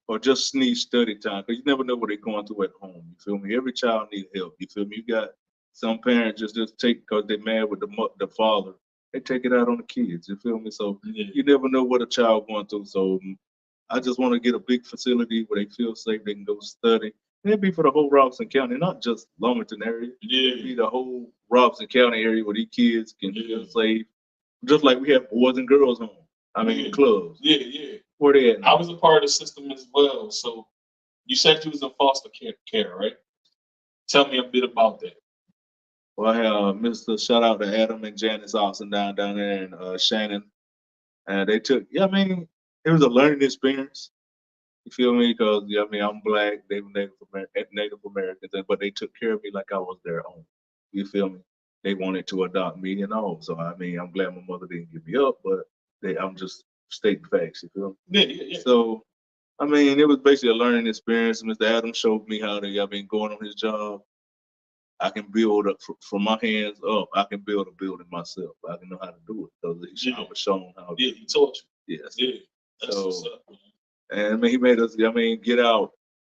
or just need study time, because you never know what they're going through at home. You feel me? Every child needs help. You feel me? You got some parents just take because they're mad with the father. They take it out on the kids. You feel me? So you never know what a child going through. So I just want to get a big facility where they feel safe. They can go study. And it'd be for the whole Robinson County, not just Lumberton area. Yeah. It'd be the whole Robinson County area where these kids can feel safe. Just like we have boys and girls home. I mean, clubs. Yeah, yeah. Where they at now? I was a part of the system as well. So you said you was in foster care, right? Tell me a bit about that. Well, I have Mr. Shout out to Adam and Janice Austin down there in Shannon. And they took, I mean, it was a learning experience. You feel me? Because, I mean, I'm black, they were Native Americans, but they took care of me like I was their own. You feel me? They wanted to adopt me and all. So, I mean, I'm glad my mother didn't give me up, but I'm just stating facts, you feel me? Yeah. So, I mean, it was basically a learning experience. Mr. Adams showed me how to, going on his job. I can build up from my hands up. I can build a building myself. I can know how to do it because I was shown how. Yeah, he taught you. Yes. Yeah, that's what's up, man. And I mean, he made us. I mean, get out.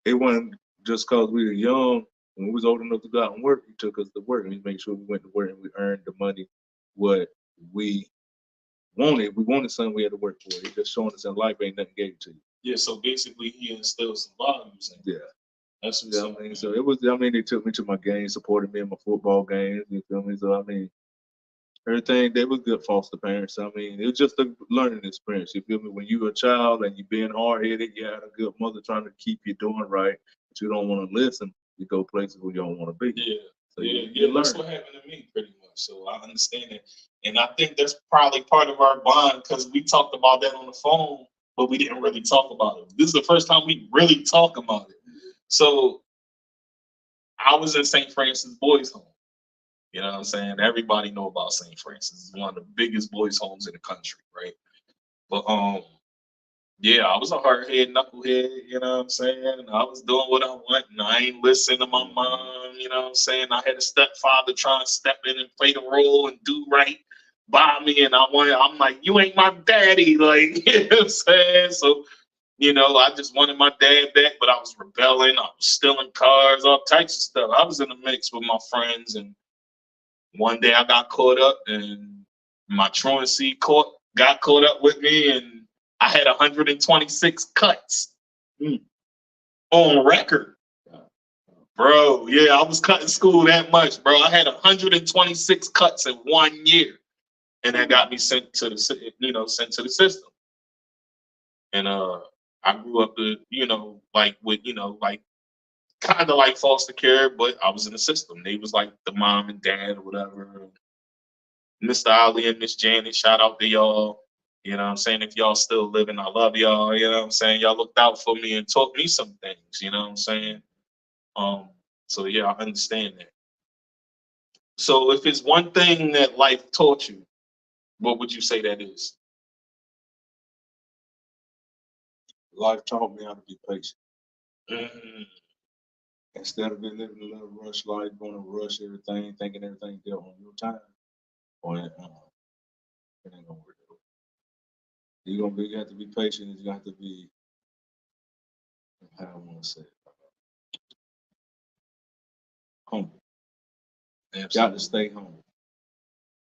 It wasn't just because we were young. When we was old enough to go out and work, he took us to work and he made sure we went to work and we earned the money what we wanted. We wanted something we had to work for. He just showing us in life ain't nothing gave it to you. Yeah. So basically, he instilled some values in you. Yeah. That's what's up. I mean, so it was. I mean, they took me to my games, supported me in my football games. You feel me? So I mean, everything. They were good foster parents. I mean, it was just a learning experience. You feel me? When you were a child and you being hard headed, you had a good mother trying to keep you doing right, but you don't want to listen. You go places where you don't want to be. Yeah. So Yeah, that's what happened to me pretty much. So I understand it. And I think that's probably part of our bond because we talked about that on the phone, but we didn't really talk about it. This is the first time we really talk about it. So I was in St. Francis Boys Home. You know what I'm saying? Everybody know about St. Francis. It's one of the biggest boys' homes in the country, right? But yeah, I was a hardhead knucklehead, you know what I'm saying? I was doing what I want and I ain't listening to my mom, you know what I'm saying? I had a stepfather trying to step in and play the role and do right by me, and I'm like, you ain't my daddy, like, you know what I'm saying? So, you know, I just wanted my dad back, but I was rebelling, I was stealing cars, all types of stuff. I was in the mix with my friends, and one day I got caught up and my truancy got caught up with me, and I had 126 cuts on record. Bro, yeah, I was cutting school that much, bro. I had 126 cuts in 1 year. And that got me sent to the system. And I grew up with kind of like foster care, but I was in the system. They was like the mom and dad or whatever. Mr. Ali and Miss Janet, shout out to y'all. You know what I'm saying? If y'all still living, I love y'all. You know what I'm saying? Y'all looked out for me and taught me some things. You know what I'm saying? So yeah, I understand that. So if it's one thing that life taught you, what would you say that is? Life taught me how to be patient. Mm-hmm. Instead of living a little rush life, going to rush everything, thinking everything dealt on your time, or it ain't gonna work. You have to be patient, and you have to be, how I want to say it, humble. You got to stay humble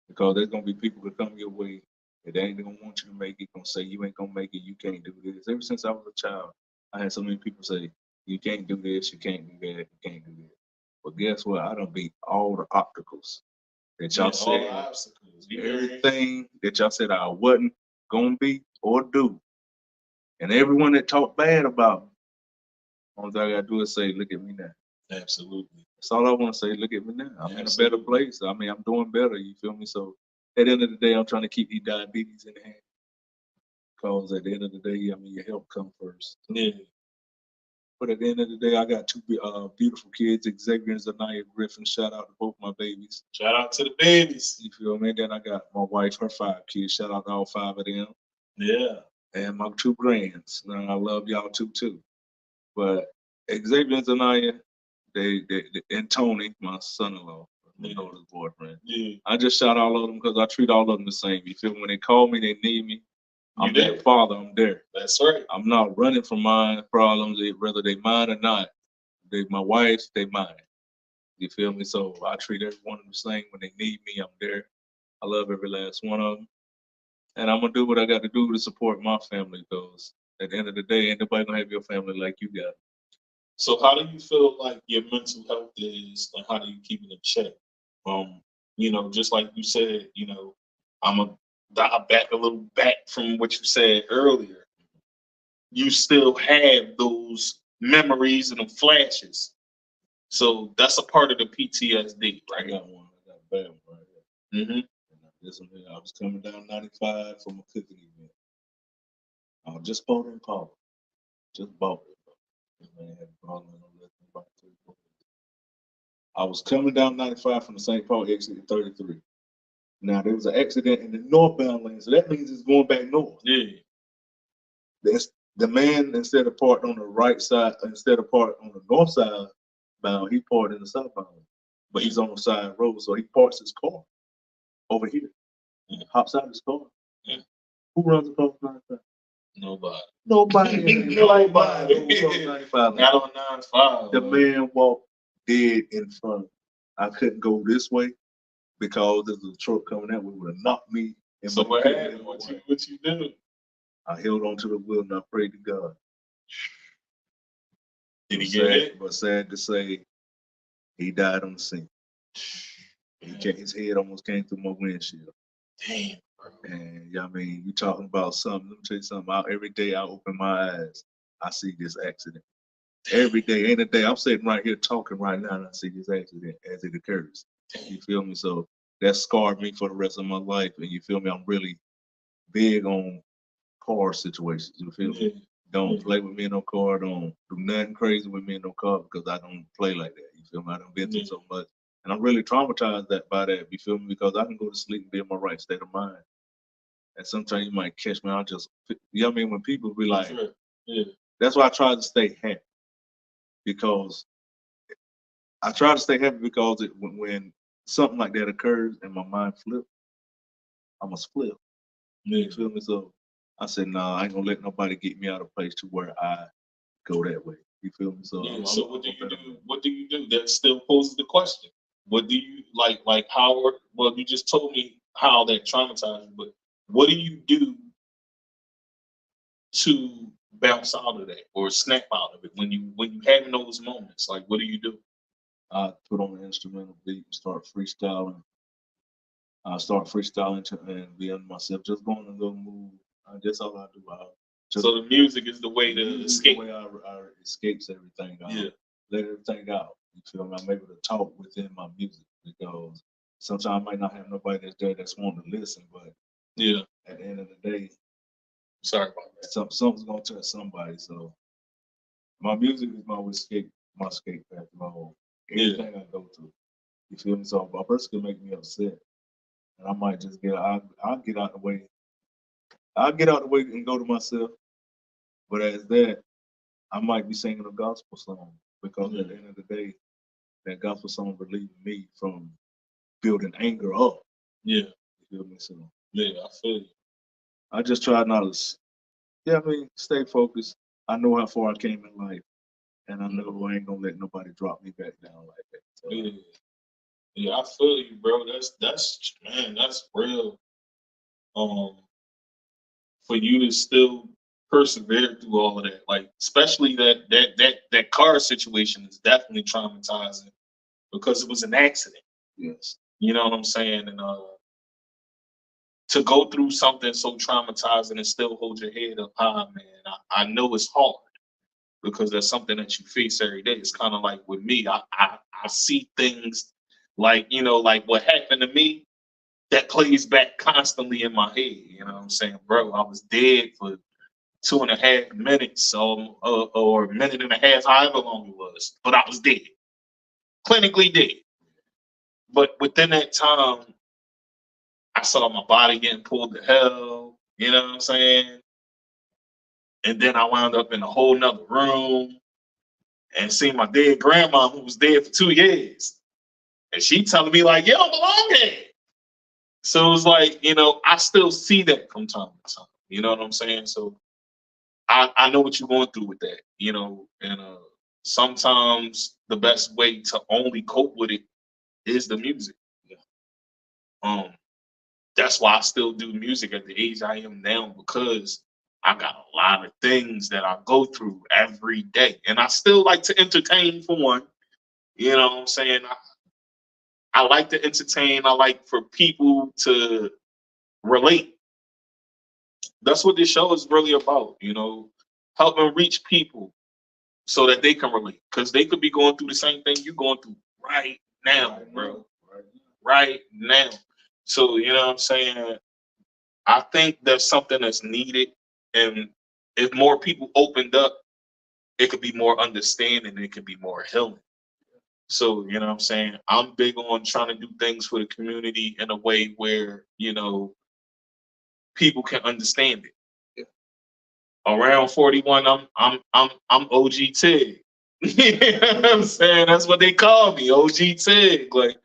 because there's gonna be people that come your way that they ain't gonna want you to make it, gonna say you ain't gonna make it, you can't do this. Ever since I was a child, I had so many people say, you can't do this, you can't do that, you can't do that. But guess what? I done beat all the obstacles that y'all said, everything that y'all said I wasn't gonna be or do. And everyone that talked bad about me, all I gotta do is say, look at me now. Absolutely. That's all I want to say. Look at me now. I'm in a better place. I mean, I'm doing better. You feel me? So at the end of the day, I'm trying to keep these diabetes in hand. Because at the end of the day, I mean, your health comes first. Yeah. But at the end of the day, I got two beautiful kids, Xavier and Zanaya Griffin. Shout out to both my babies. Shout out to the babies. You feel me? Then I got my wife, her 5 kids. Shout out to all 5 of them. Yeah. And my 2 grands. Now, I love y'all too. But Xavier and Zanaya, they and Tony, my son-in-law, my daughter's boyfriend. Yeah. I just shout all of them because I treat all of them the same. You feel me? When they call me, they need me. I'm their father. I'm there. That's right. I'm not running from my problems, whether they mine or not. They my wife's, they mine. You feel me? So I treat every one of them the same. When they need me, I'm there. I love every last one of them. And I'm gonna do what I got to do to support my family because at the end of the day, ain't nobody gonna have your family like you got. So how do you feel like your mental health is, and how do you keep it in check? Just like you said, I'm gonna dial back a little back from what you said earlier. You still have those memories and the flashes. So that's a part of the PTSD, right? I got one. I got a bad one right here. Mm-hmm. This one here, I was coming down 95 from a cooking event. I just bought it in college. Just bought it. I was coming down 95 from the St. Paul exit at 33. Now there was an accident in the northbound lane, so that means it's going back north. Yeah. That's the man instead of parked on the right side, instead of parked on the north side bound, he parked in the southbound lane. But he's on the side road, so he parks his car over here. Hops out his car. Yeah. Who runs across 95? Nobody. Nobody. Not on 95. The man walked dead in front. I couldn't go this way because there's a truck coming that way would have knocked me. So what happened? What you do? I held onto the wheel and I prayed to God. Did he get it? But sad to say, he died on the scene. His head almost came through my windshield. Damn, bro. And yeah, I mean, you talking about something. Let me tell you something. Every day I open my eyes, I see this accident. Every day, ain't a day. I'm sitting right here talking right now, and I see this accident as it occurs. You feel me? So that scarred me for the rest of my life. And you feel me? I'm really big on car situations. You feel me? Don't play with me in no car. Don't do nothing crazy with me in no car because I don't play like that. You feel me? I done been through so much. And I'm really traumatized by that. You feel me? Because I can go to sleep and be in my right state of mind. And sometimes you might catch me. You know what I mean? When people be like, that's why I try to stay happy. Because I try to stay happy because when something like that occurs and my mind flips, I'm a flip. You feel me? So I said, nah, I ain't gonna let nobody get me out of place to where I go that way. You feel me? So so what do you do? What do you do? That still poses the question. What do you like how? Well, you just told me how that traumatized you, but what do you do to bounce out of that or snap out of it when you having those moments? Like, what do you do? I put on an instrumental beat and start freestyling. I start freestyling and being myself, just going a little move. That's all I do. So the music is the way to escape. The way I escapes everything. Let everything out. You feel me? I'm able to talk within my music because sometimes I might not have nobody that's there that's wanting to listen, but at the end of the day, sorry about that. Something's gonna touch somebody. So my music is my escape path, my whole everything I go through. You feel me? So a person can make me upset, and I might just I'll get out the way. I'll get out the way and go to myself. But as that, I might be singing a gospel song because at the end of the day, that gospel song relieving me from building anger up. You feel me? So I feel you. I just try not to, stay focused. I know how far I came in life, and I know I ain't gonna let nobody drop me back down like that. So, I feel you, bro. That's real. For you to still persevere through all of that, like especially that car situation is definitely traumatizing because it was an accident. Yes. You know what I'm saying? And to go through something so traumatizing and still hold your head up high, man, I know it's hard because that's something that you face every day. It's kind of like with me, I see things like, like what happened to me that plays back constantly in my head. You know what I'm saying? Bro, I was dead for 2.5 minutes or a minute and a half, however long it was, but I was dead, clinically dead. But within that time, I saw my body getting pulled to hell, you know what I'm saying? And then I wound up in a whole nother room and seen my dead grandma who was dead for 2 years. And she telling me like, you don't belong here. So it was like, I still see that from time to time. You know what I'm saying? So I know what you're going through with that, and sometimes the best way to only cope with it is the music. That's why I still do music at the age I am now, because I got a lot of things that I go through every day. And I still like to entertain for one. You know what I'm saying? I like to entertain. I like for people to relate. That's what this show is really about, helping reach people so that they can relate. Because they could be going through the same thing you're going through right now, bro. Right now. So, you know what I'm saying? I think that's something that's needed. And if more people opened up, it could be more understanding. It could be more healing. So, you know what I'm saying? I'm big on trying to do things for the community in a way where, people can understand it. Around 41, I'm OG Tig. You know what I'm saying? That's what they call me, OG Tig. Like,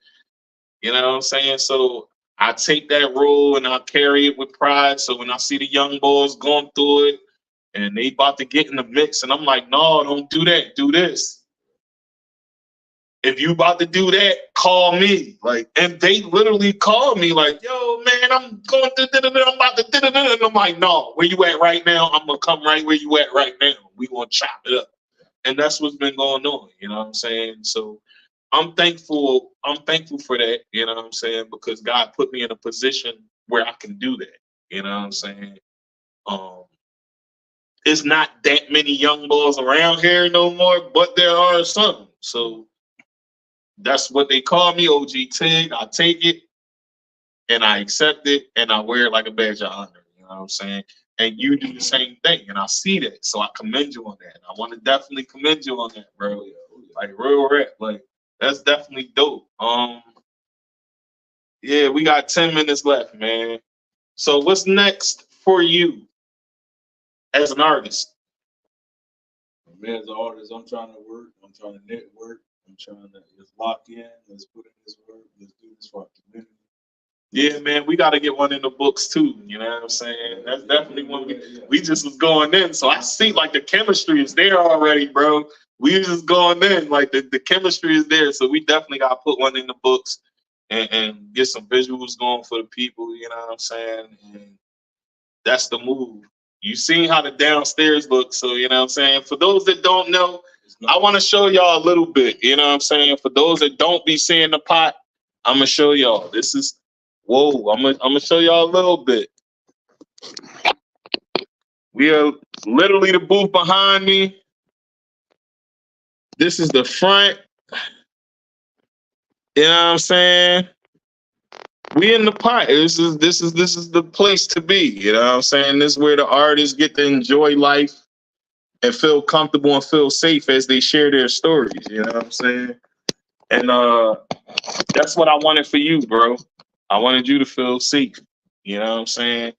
you know what I'm saying? So I take that role and I carry it with pride. So when I see the young boys going through it and they about to get in the mix, and I'm like, no, don't do that. Do this. If you about to do that, call me. Like, and they literally call me like, yo, man, I'm going to I'm about to and I'm like, no, where you at right now? I'm gonna come right where you at right now. We gonna chop it up. And that's what's been going on, you know what I'm saying? So I'm thankful for that, you know what I'm saying? Because God put me in a position where I can do that. You know what I'm saying? Um, it's not that many young boys around here no more, but there are some. So that's what they call me, OG Tig. I take it and I accept it and I wear it like a badge of honor. You know what I'm saying? And you do the same thing, and I see that, so I commend you on that. And I want to definitely commend you on that, bro. Like real rap, like that's definitely dope. Yeah, we got 10 minutes left, man. So what's next for you as an artist? Man, as an artist, I'm trying to work. I'm trying to network. I'm trying to just lock in. Let's put in this work. Let's do this for our community. Yeah, man, we got to get one in the books too. You know what I'm saying? That's definitely one we just was going in. So I see like the chemistry is there already, bro. We just going in, like the chemistry is there. So we definitely got to put one in the books and get some visuals going for the people. You know what I'm saying? And that's the move. You seen how the downstairs look. So, you know what I'm saying? For those that don't know, I want to show y'all a little bit. You know what I'm saying? For those that don't be seeing the pot, I'm going to show y'all. This is, whoa, I'm gonna show y'all a little bit. We are literally the booth behind me. This is the front. You know what I'm saying? We in the pot. This is the place to be. You know what I'm saying? This is where the artists get to enjoy life and feel comfortable and feel safe as they share their stories. You know what I'm saying? And that's what I wanted for you, bro. I wanted you to feel safe. You know what I'm saying?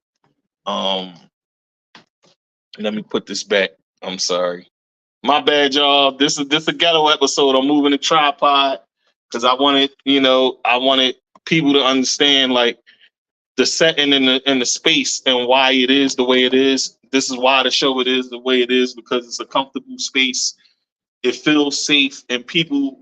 Let me put this back. I'm sorry. My bad, y'all. This is a ghetto episode. I'm moving the tripod because I wanted people to understand like the setting in the space and why it is the way it is. This is why the show it is the way it is, because it's a comfortable space. It feels safe, and people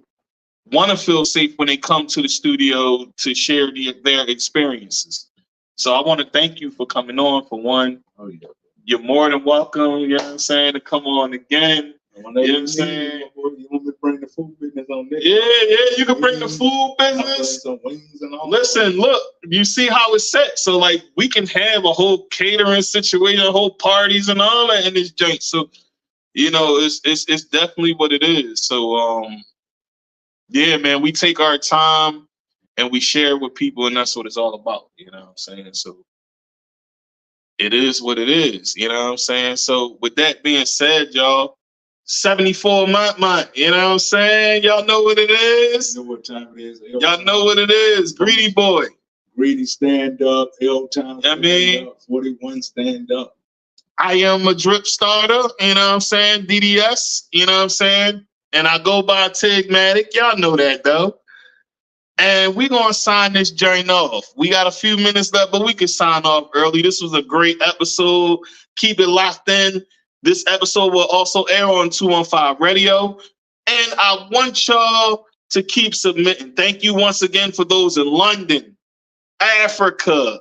want to feel safe when they come to the studio to share their experiences. So I want to thank you for coming on, for one. Oh, yeah. You're more than welcome, you know what I'm saying, to come on again. You know what I'm saying? You want me to bring the food business on this? Yeah, you can bring the food business. Some wings and all. Listen, look, you see how it's set. So, like, we can have a whole catering situation, whole parties and all that in this joint. So, you know, it's definitely what it is. So, yeah, man, we take our time and we share with people, and that's what it's all about. You know what I'm saying? So, it is what it is. You know what I'm saying? So, with that being said, y'all, 74 Mont, you know what I'm saying? Y'all know what it is. You know what time it is. Y'all know what it is. Greedy boy. Greedy stand up. L-Town I mean, up. 41 stand up. I am a drip starter, you know what I'm saying? DDS, you know what I'm saying? And I go by Tigmatic. Y'all know that, though. And we're going to sign this joint off. We got a few minutes left, but we can sign off early. This was a great episode. Keep it locked in. This episode will also air on 215 Radio. And I want y'all to keep submitting. Thank you once again for those in London, Africa.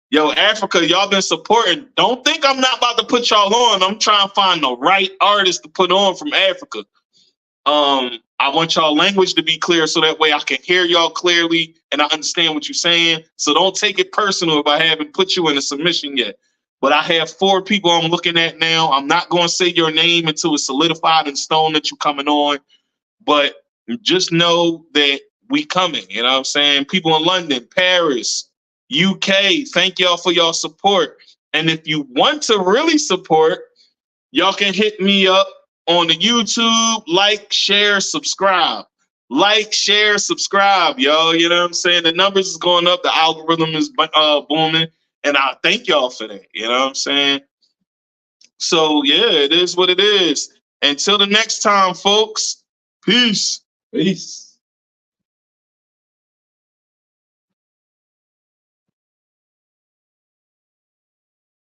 Yo, Africa, y'all been supporting. Don't think I'm not about to put y'all on. I'm trying to find the right artist to put on from Africa. I want y'all language to be clear so that way I can hear y'all clearly and I understand what you're saying. So don't take it personal if I haven't put you in a submission yet. But I have 4 people I'm looking at now. I'm not going to say your name until it's solidified in stone that you're coming on. But just know that we coming. You know what I'm saying? People in London, Paris, UK, thank y'all for y'all support. And if you want to really support, y'all can hit me up on the YouTube, like, share, subscribe. Like, share, subscribe, y'all. You know what I'm saying? The numbers is going up. The algorithm is booming. And I thank y'all for that. You know what I'm saying? So, yeah, it is what it is. Until the next time, folks. Peace. Peace.